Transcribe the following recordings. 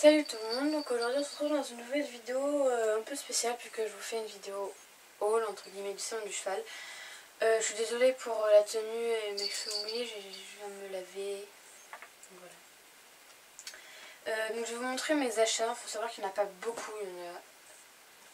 Salut tout le monde, donc aujourd'hui on se retrouve dans une nouvelle vidéo un peu spéciale puisque je vous fais une vidéo haul entre guillemets du salon du cheval. Je suis désolée pour la tenue et mes cheveux mouillés, je viens de me laver. Donc, voilà. Donc je vais vous montrer mes achats, il faut savoir qu'il n'y en a pas beaucoup, il n'y en a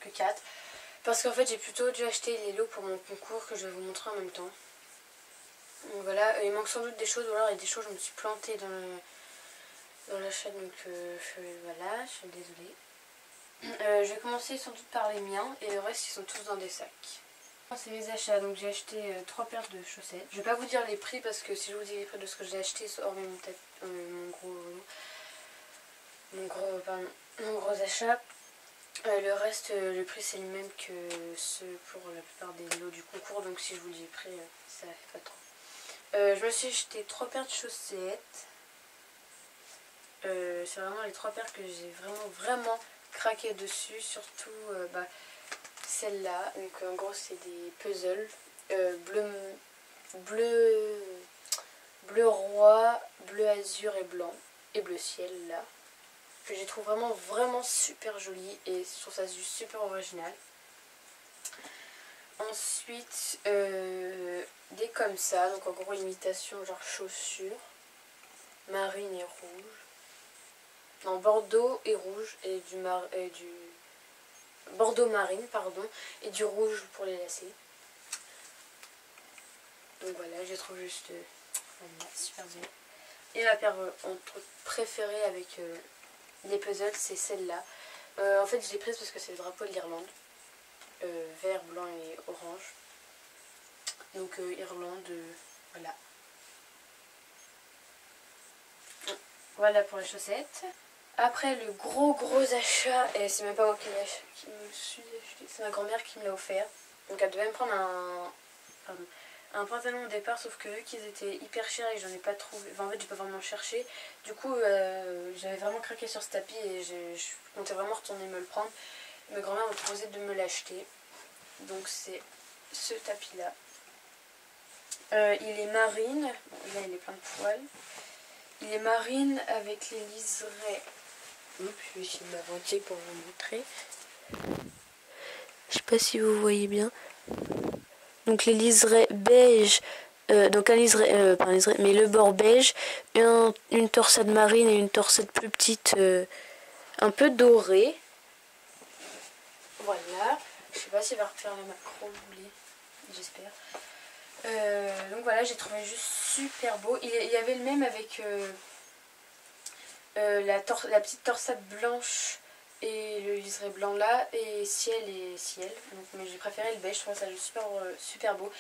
que 4. Parce qu'en fait j'ai plutôt dû acheter les lots pour mon concours que je vais vous montrer en même temps. Donc voilà, il manque sans doute des choses ou alors il y a des choses, je me suis plantée dans l'achat, donc voilà, je suis désolée. Je vais commencer sans doute par les miens et le reste ils sont tous dans des sacs. C'est mes achats, donc j'ai acheté 3 paires de chaussettes. Je vais pas vous dire les prix parce que si je vous dis les prix de ce que j'ai acheté, ça aurait mon gros achat. Le reste, le prix c'est le même que ceux pour la plupart des lots du concours, donc si je vous dis les prix, ça fait pas trop. Je me suis acheté 3 paires de chaussettes. C'est vraiment les 3 paires que j'ai vraiment craqué dessus, surtout celle-là. Donc en gros c'est des puzzles bleu roi, bleu azur et blanc et bleu ciel là, que j'ai trouvé vraiment super joli et je trouve ça super original. Ensuite des comme ça, donc en gros imitation genre chaussures marine et rouge. Non, bordeaux et rouge et du bordeaux marine pardon et du rouge pour les lacets. Donc voilà, je trouve juste super bien. Et ma paire préférée avec les puzzles, c'est celle-là. En fait je l'ai prise parce que c'est le drapeau de l'Irlande, vert, blanc et orange. Donc Irlande, voilà. Voilà pour les chaussettes. Après le gros achat, et c'est même pas moi qui me suis acheté, c'est ma grand-mère qui me l'a offert. Donc elle devait me prendre un pantalon au départ, sauf que vu qu'ils étaient hyper chers et que j'en ai pas trouvé, enfin en fait j'ai pas vraiment cherché. Du coup j'avais vraiment craqué sur ce tapis et je comptais vraiment retourner me le prendre. Ma grand-mère m'a proposé de me l'acheter. Donc c'est ce tapis là. Il est marine, là il est plein de poils. Il est marine avec les liserés. Je vais essayer de m'avancer pour vous montrer. Je sais pas si vous voyez bien. Donc les liserés beige, donc un liseré, pas un liseré, mais le bord beige, une torsade marine et une torsade plus petite, un peu dorée. Voilà. Je sais pas s'il va refaire la macro, j'espère. Donc voilà, j'ai trouvé juste super beau. Il y avait le même avec la petite torsade blanche et le liseré blanc là, et ciel. Donc, mais j'ai préféré le beige, je trouve ça juste super beau.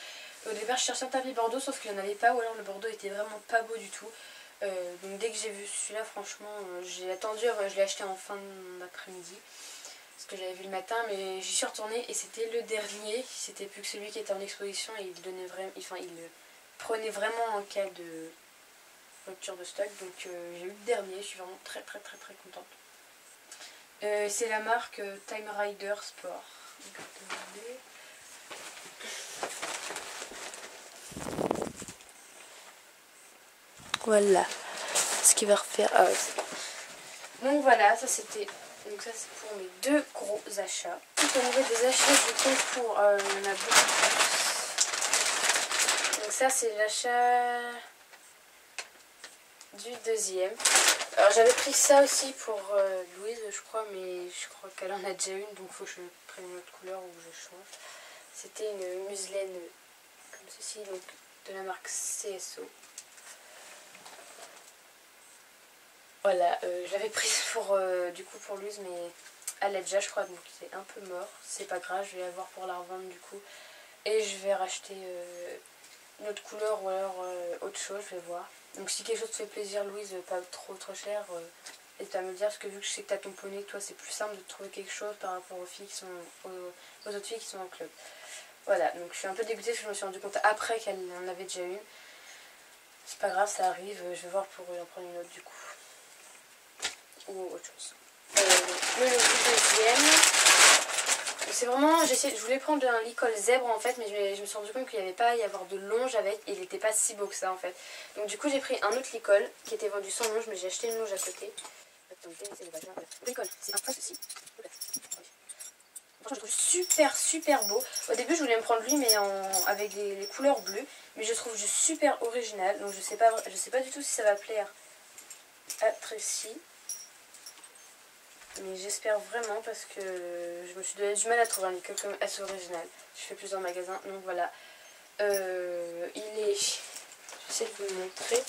Au départ je cherchais un tapis bordeaux, sauf qu'il n'y en avait pas, ou alors le bordeaux était vraiment pas beau du tout. Donc dès que j'ai vu celui-là, franchement j'ai attendu, je l'ai acheté en fin d'après-midi parce que j'avais vu le matin, mais j'y suis retournée et c'était le dernier. C'était plus que celui qui était en exposition et il donnait vraiment, enfin il le prenait vraiment en cas de rupture de stock. Donc j'ai eu le dernier, je suis vraiment très contente. C'est la marque Time Rider Sport. Voilà ce qu'il va refaire. Ah ouais, c'est bon. Donc voilà, ça c'était. Donc ça c'est pour mes 2 gros achats. Donc au niveau des achats du concours, il y en a beaucoup plus. Donc ça c'est l'achat du deuxième. Alors j'avais pris ça aussi pour Louise je crois, mais je crois qu'elle en a déjà une, donc il faut que je prenne une autre couleur ou que je change. C'était une muslaine comme ceci, donc de la marque CSO. Voilà, j'avais prise du coup pour Louise, mais elle l'a déjà je crois, donc c'est un peu mort. C'est pas grave, je vais avoir pour la revendre du coup. Et je vais racheter une autre couleur ou alors autre chose, je vais voir. Donc si quelque chose te fait plaisir Louise, pas trop cher, n'hésite à me dire, parce que vu que je sais que t'as ton poney, toi c'est plus simple de trouver quelque chose par rapport aux filles qui sont aux autres filles qui sont en club. Voilà, donc je suis un peu dégoûtée parce que je me suis rendu compte après qu'elle en avait déjà une. C'est pas grave, ça arrive, je vais voir pour en prendre une autre du coup. Ou autre chose. Le deuxième, c'est vraiment, je voulais prendre un licol zèbre en fait, mais je me suis rendu compte qu'il n'y avait pas à y avoir de longe avec, et il n'était pas si beau que ça en fait. Donc du coup j'ai pris un autre licol qui était vendu sans longe, mais j'ai acheté une longe à côté. C'est un peu ceci. Franchement, je trouve super beau. Au début, je voulais me prendre lui, mais avec les couleurs bleues. Mais je trouve juste super original. Donc, je sais pas du tout si ça va plaire à Tracy. Mais j'espère vraiment parce que je me suis donné du mal à trouver un liqueur comme assez original. Je fais plusieurs magasins. Donc, voilà. Il est... J'essaie de vous le montrer.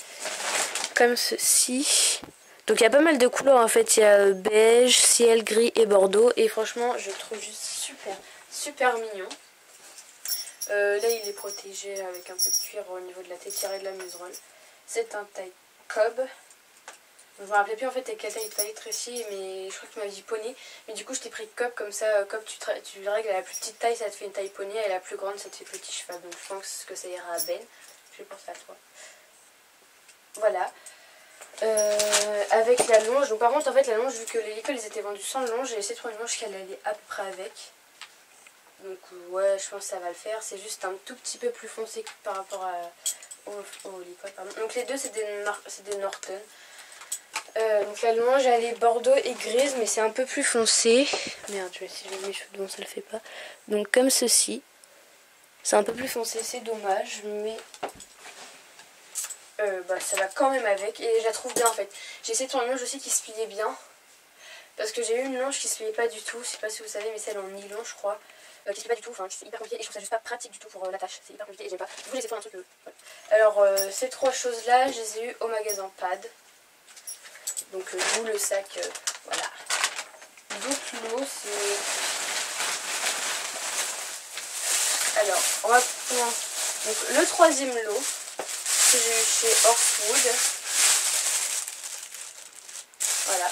Comme ceci. Donc il y a pas mal de couleurs en fait, il y a beige, ciel, gris et bordeaux. Et franchement je le trouve juste super mignon. Là il est protégé avec un peu de cuir au niveau de la tétire et de la muserolle. C'est un taille cob. Je me rappelais plus en fait à quelle taille il fallait Tracy, mais je crois que tu m'avais dit poney. Mais du coup je t'ai pris cob comme ça, cob tu règles à la plus petite taille, ça te fait une taille poney, et la plus grande ça te fait petit cheval. Donc je pense que ça ira à Ben. Je vais penser à toi. Voilà. Avec la longe, donc par contre en fait la longe, vu que les licoles ils étaient vendus sans longe, j'ai essayé de prendre une longe qui allait à peu près avec. Donc ouais, je pense que ça va le faire. C'est juste un tout petit peu plus foncé par rapport au licol, pardon. Donc les deux c'est des Norton. Donc la longe elle est bordeaux et grise, mais c'est un peu plus foncé. Merde, je vais essayer de mettre mes cheveux devant, ça le fait pas. Donc comme ceci, c'est un peu plus foncé, c'est dommage, mais ça va quand même avec, et je la trouve bien en fait. J'ai essayé de prendre une longe aussi qui se pliait bien, parce que j'ai eu une longe qui se pliait pas du tout, je sais pas si vous savez, mais celle en nylon je crois, qui se plie pas du tout, enfin c'est hyper compliqué, et je trouve ça juste pas pratique du tout pour la tâche, c'est hyper compliqué et j'aime pas. Du coup j'ai essayé de prendre un truc voilà. Alors ces trois choses là je les ai eues au magasin Pad, donc d'où le sac, voilà. D'autres lots c'est... Alors on va commencer. Donc le troisième lot que j'ai eu chez Horsewood. Voilà.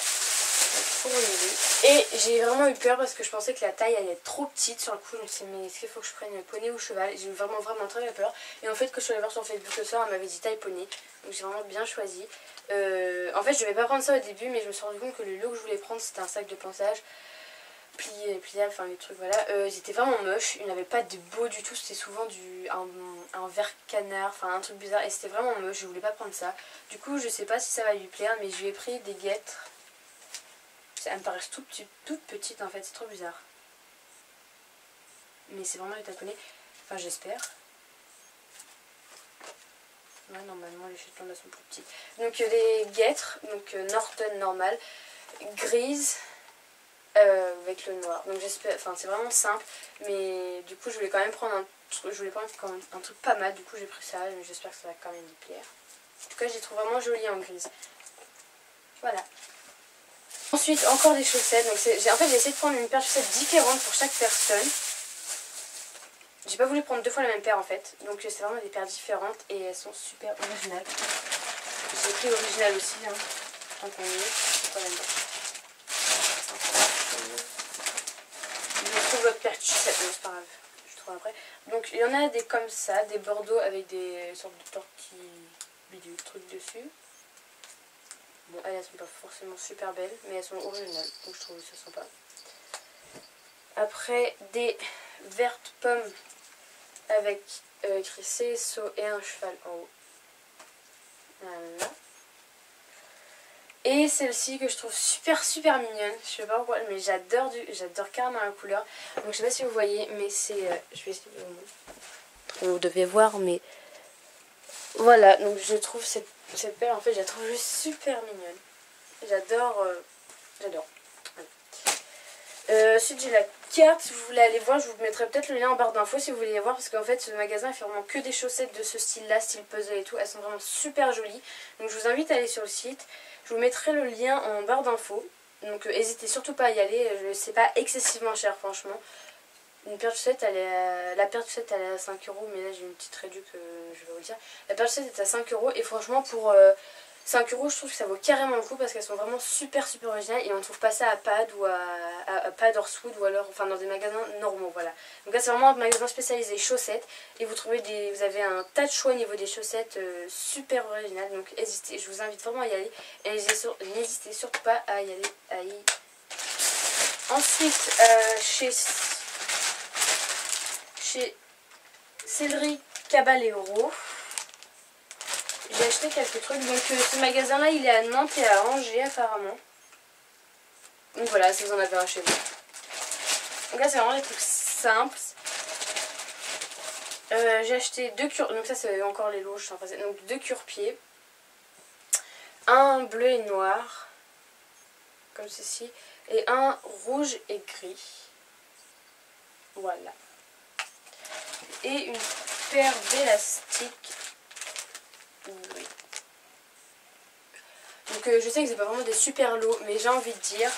Et j'ai vraiment eu peur parce que je pensais que la taille allait être trop petite sur le coup. Je me suis dit mais est-ce qu'il faut que je prenne poney ou cheval? J'ai eu vraiment très peur. Et en fait quand je suis allée voir sur Facebook le soir, elle m'avait dit taille poney. Donc j'ai vraiment bien choisi. En fait je devais pas prendre ça au début, mais je me suis rendu compte que le lot que je voulais prendre c'était un sac de ponçage. Pliable, enfin les trucs voilà, ils étaient vraiment moches, il n'y avait pas de beau du tout, c'était souvent un vert canard, enfin un truc bizarre, et c'était vraiment moche, je voulais pas prendre ça. Du coup je sais pas si ça va lui plaire, mais je lui ai pris des guêtres. Elles me paraissent toutes petites en fait, c'est trop bizarre. Mais c'est vraiment les taponner, enfin j'espère. Ouais, normalement les chetons là sont plus petites. Donc des guêtres, donc Norton normal, grise. Avec le noir, donc j'espère, enfin c'est vraiment simple, mais du coup je voulais quand même prendre un truc pas mal, du coup j'ai pris ça, mais j'espère que ça va quand même lui plaire. En tout cas je les trouve vraiment jolies en grise. Voilà. Ensuite encore des chaussettes, donc en fait j'ai essayé de prendre une paire de chaussettes différentes pour chaque personne. J'ai pas voulu prendre deux fois la même paire en fait, donc c'est vraiment des paires différentes et elles sont super originales. J'ai pris original aussi, hein, tant qu'on y est. Je trouve l'autre paire de chaussettes, mais c'est pas grave, je trouve après. Donc il y en a des comme ça, des bordeaux avec des sortes de tortilles bidule truc dessus. Bon, elles sont pas forcément super belles, mais elles sont originales, donc je trouve ça sympa. Après des vertes pommes avec écrit CSO et un cheval en haut. Voilà. Et celle-ci que je trouve super mignonne, je sais pas pourquoi, mais j'adore carrément la couleur. Donc je sais pas si vous voyez, mais c'est... je vais essayer de vous montrer. Vous devez voir, mais... Voilà, donc je trouve cette paire, en fait, je la trouve juste super mignonne. J'adore. Voilà. Ensuite j'ai la carte, si vous voulez aller voir, je vous mettrai peut-être le lien en barre d'infos si vous voulez y voir, parce qu'en fait ce magasin il fait vraiment que des chaussettes de ce style là, style puzzle et tout, elles sont vraiment super jolies, donc je vous invite à aller sur le site, je vous mettrai le lien en barre d'infos, donc n'hésitez surtout pas à y aller, c'est pas excessivement cher franchement. Une paire de chaussettes, la paire de chaussettes elle est à 5 €, mais là j'ai une petite réduc, je vais vous le dire. La paire de chaussettes est à 5 € et franchement pour 5 € je trouve que ça vaut carrément le coup parce qu'elles sont vraiment super originales et on ne trouve pas ça à Pad ou à Pad Horsewood ou alors enfin dans des magasins normaux, voilà. Donc là c'est vraiment un magasin spécialisé chaussettes et vous avez un tas de choix au niveau des chaussettes super originales, donc je vous invite vraiment à y aller et n'hésitez surtout pas à y aller. Ensuite chez Céleri Caballero, j'ai acheté quelques trucs. Donc ce magasin là il est à Nantes et à Angers apparemment. Donc voilà, si vous en avez un chez vous. Donc là c'est vraiment des trucs simples. J'ai acheté 2 cure... Donc ça c'est encore les lots, donc 2 cure-pieds. Un bleu et noir, comme ceci. Et un rouge et gris. Voilà. Et une paire d'élastiques gris. Donc je sais que c'est pas vraiment des super lots, mais j'ai envie de dire...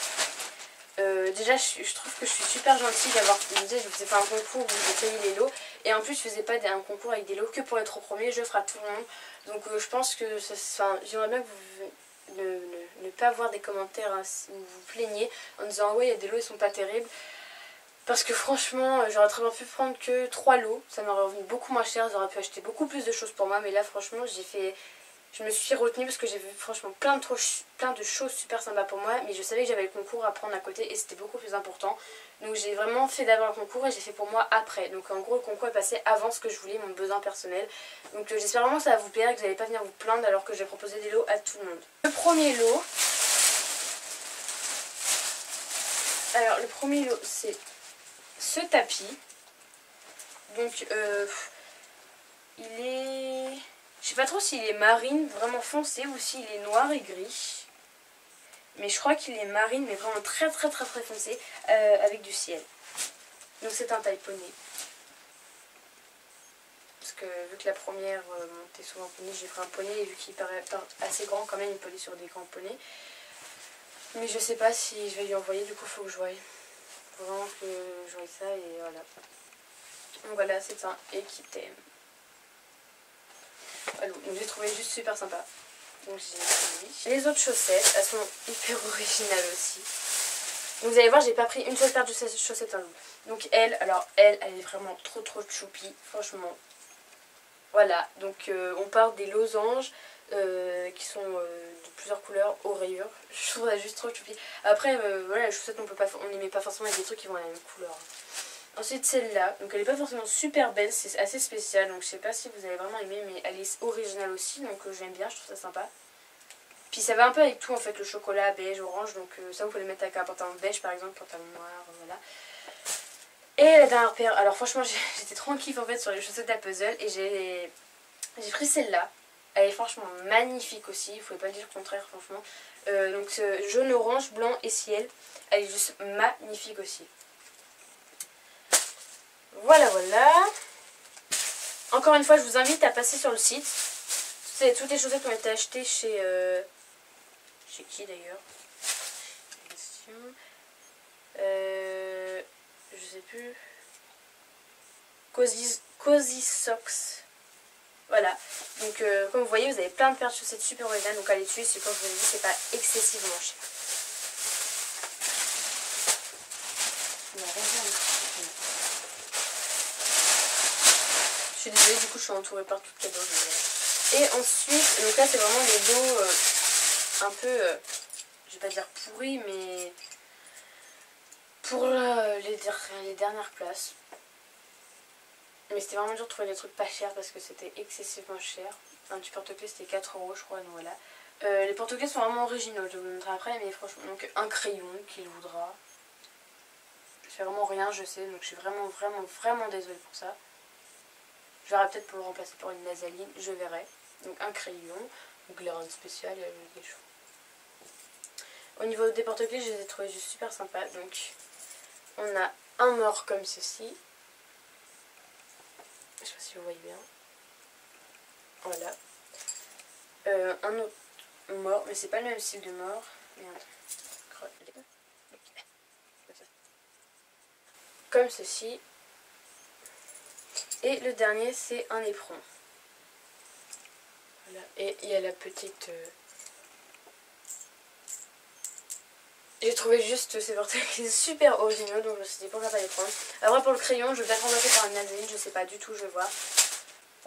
déjà je trouve que je suis super gentille d'avoir... Je faisais pas un concours où je payais les lots. Et en plus je faisais pas un concours avec des lots que pour être au premier, je ferai à tout le monde. Donc je pense que j'aimerais bien que vous ne pas avoir des commentaires hein, où vous vous plaignez en disant ouais il y a des lots ils sont pas terribles. Parce que franchement j'aurais très bien pu prendre que 3 lots, ça m'aurait revenu beaucoup moins cher, j'aurais pu acheter beaucoup plus de choses pour moi. Mais là franchement je me suis retenue parce que j'ai vu franchement plein de choses super sympas pour moi. Mais je savais que j'avais le concours à prendre à côté et c'était beaucoup plus important. Donc j'ai vraiment fait d'abord le concours et j'ai fait pour moi après. Donc en gros le concours est passé avant ce que je voulais, mon besoin personnel. Donc j'espère vraiment que ça va vous plaire et que vous n'allez pas venir vous plaindre alors que j'ai proposé des lots à tout le monde. Le premier lot. Alors le premier lot c'est ce tapis. Donc il est... Je sais pas trop s'il est marine vraiment foncé ou s'il est noir et gris. Mais je crois qu'il est marine mais vraiment très foncé avec du ciel. Donc c'est un taille poney. Parce que vu que la première montait souvent poney, j'ai pris un poney et vu qu'il paraît assez grand quand même, il peut aller sur des grands poneys. Mais je sais pas si je vais lui envoyer, du coup faut que je voie. Faut vraiment que je voie ça et voilà. Donc voilà, c'est un Equitem. Voilà, donc j'ai trouvé juste super sympa. Donc j'ai pris. Les autres chaussettes, elles sont hyper originales aussi. Donc vous allez voir, j'ai pas pris une seule paire de chaussettes en loup. Donc elle est vraiment trop choupi, franchement. Voilà, donc on part des losanges qui sont de plusieurs couleurs aux rayures. Je trouve ça juste trop choupi. Après, voilà, les chaussettes, on n'y met pas forcément avec des trucs qui vont à la même couleur. Ensuite celle-là, donc elle est pas forcément super belle, c'est assez spécial, donc je sais pas si vous allez vraiment aimer, mais elle est originale aussi, donc j'aime bien, je trouve ça sympa. Puis ça va un peu avec tout en fait, le chocolat, beige, orange, donc ça vous pouvez le mettre avec un pantalon beige par exemple, pantalon noir, voilà. Et la dernière paire, alors franchement j'étais trop en kiff en fait sur les chaussettes à puzzle et j'ai pris celle-là. Elle est franchement magnifique aussi, il ne faut pas dire le contraire franchement. Donc jaune, orange, blanc et ciel, elle est juste magnifique aussi. Voilà. Encore une fois, je vous invite à passer sur le site. Toutes les chaussettes ont été achetées chez... chez qui d'ailleurs? Je sais plus. Cozy Socks. Voilà. Donc comme vous voyez, vous avez plein de paires de chaussettes super originales. Donc allez dessus, c'est comme je vous l'ai dit, c'est pas excessivement cher. Je suis désolée, du coup je suis entourée par tout cadeau. Et ensuite, donc là c'est vraiment les lots un peu, je vais pas dire pourris, mais pour les dernières places. Mais c'était vraiment dur de trouver des trucs pas chers parce que c'était excessivement cher. Un petit porte-clés c'était 4 € je crois, donc voilà. Les porte-clés sont vraiment originaux, je vais vous montrer après, mais franchement, donc un crayon qu'il voudra. Je fais vraiment rien, je sais, donc je suis vraiment désolée pour ça. Je verrai peut-être pour le remplacer par une nasaline, je verrai. Donc un crayon, donc l'air spécial, des choses. Au niveau des porte-clés, je les ai trouvés juste super sympas. Donc on a un mort comme ceci. Je sais pas si vous voyez bien. Voilà. Un autre mort, mais c'est pas le même style de mort. Merde. Comme ceci. Et le dernier c'est un éperon. Voilà. Et il y a la petite... J'ai trouvé juste ces porte-clés super originaux, donc je me suis dit pourquoi pas les prendre. Après pour le crayon, je vais peut-être remplacer par une nasaline, je sais pas du tout, je vais voir.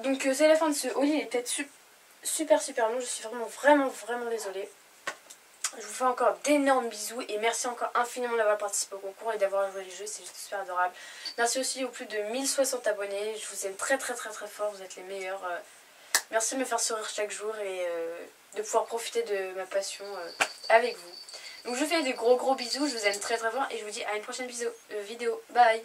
Donc c'est la fin de ce haul, il est peut-être super long, je suis vraiment désolée. Je vous fais encore d'énormes bisous et merci encore infiniment d'avoir participé au concours et d'avoir joué les jeux, c'est juste super adorable. Merci aussi aux plus de 1060 abonnés, je vous aime très fort, vous êtes les meilleurs. Merci de me faire sourire chaque jour et de pouvoir profiter de ma passion avec vous. Donc je vous fais des gros bisous, je vous aime très très fort et je vous dis à une prochaine vidéo. Bye.